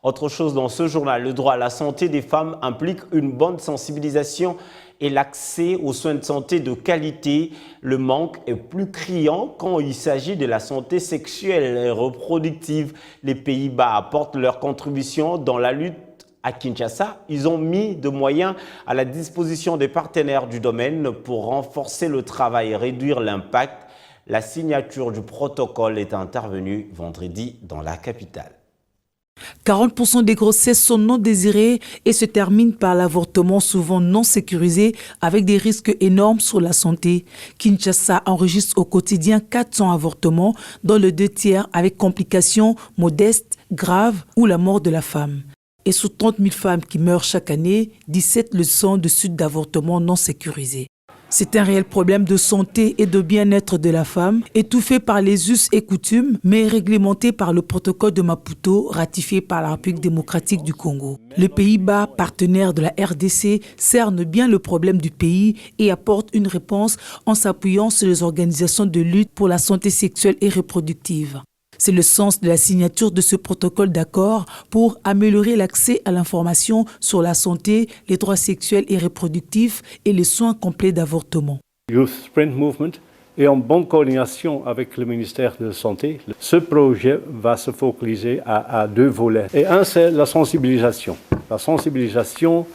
Autre chose dans ce journal, le droit à la santé des femmes implique une bonne sensibilisation et l'accès aux soins de santé de qualité. Le manque est plus criant quand il s'agit de la santé sexuelle et reproductive. Les Pays-Bas apportent leur contribution dans la lutte. À Kinshasa, ils ont mis de moyens à la disposition des partenaires du domaine pour renforcer le travail et réduire l'impact. La signature du protocole est intervenue vendredi dans la capitale. 40% des grossesses sont non désirées et se terminent par l'avortement souvent non sécurisé avec des risques énormes sur la santé. Kinshasa enregistre au quotidien 400 avortements, dont le 2 tiers avec complications modestes, graves ou la mort de la femme. Et sur 30 000 femmes qui meurent chaque année, 17 le sont de suite d'avortements non sécurisés. C'est un réel problème de santé et de bien-être de la femme, étouffé par les us et coutumes, mais réglementé par le protocole de Maputo, ratifié par la République démocratique du Congo. Les Pays-Bas, partenaire de la RDC, cerne bien le problème du pays et apporte une réponse en s'appuyant sur les organisations de lutte pour la santé sexuelle et reproductive. C'est le sens de la signature de ce protocole d'accord pour améliorer l'accès à l'information sur la santé, les droits sexuels et reproductifs et les soins complets d'avortement. Youth Sprint Movement est en bonne coordination avec le ministère de la Santé. Ce projet va se focaliser à 2 volets. Et un, c'est la sensibilisation. La sensibilisation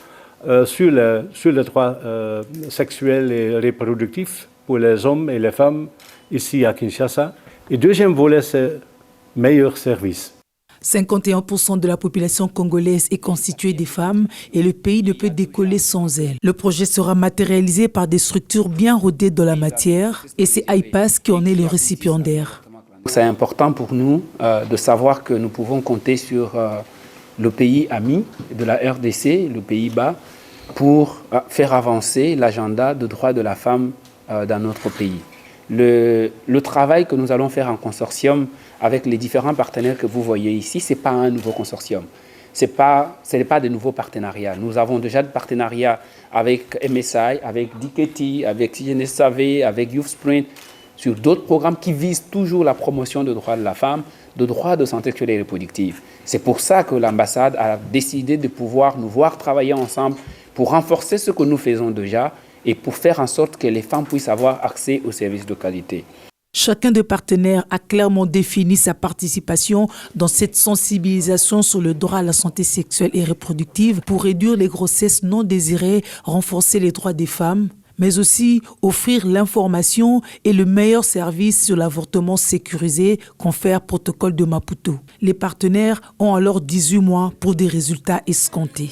sur les droits sexuels et reproductifs pour les hommes et les femmes ici à Kinshasa. Et deuxième volet, c'est meilleur service. 51% de la population congolaise est constituée des femmes et le pays ne peut décoller sans elles. Le projet sera matérialisé par des structures bien rodées dans la matière et c'est IPAS qui en est le récipiendaire. C'est important pour nous de savoir que nous pouvons compter sur le pays ami de la RDC, le Pays-Bas, pour faire avancer l'agenda de droits de la femme dans notre pays. Le travail que nous allons faire en consortium avec les différents partenaires que vous voyez ici, ce n'est pas un nouveau consortium. Ce n'est pas de nouveaux partenariats. Nous avons déjà des partenariats avec MSI, avec DKT, avec CNSAV, avec Youth Sprint, sur d'autres programmes qui visent toujours la promotion des droits de la femme, de droits de santé sexuelle et reproductive. C'est pour ça que l'ambassade a décidé de pouvoir nous voir travailler ensemble pour renforcer ce que nous faisons déjà et pour faire en sorte que les femmes puissent avoir accès aux services de qualité. Chacun des partenaires a clairement défini sa participation dans cette sensibilisation sur le droit à la santé sexuelle et reproductive pour réduire les grossesses non désirées, renforcer les droits des femmes, mais aussi offrir l'information et le meilleur service sur l'avortement sécurisé, confère protocole de Maputo. Les partenaires ont alors 18 mois pour des résultats escomptés.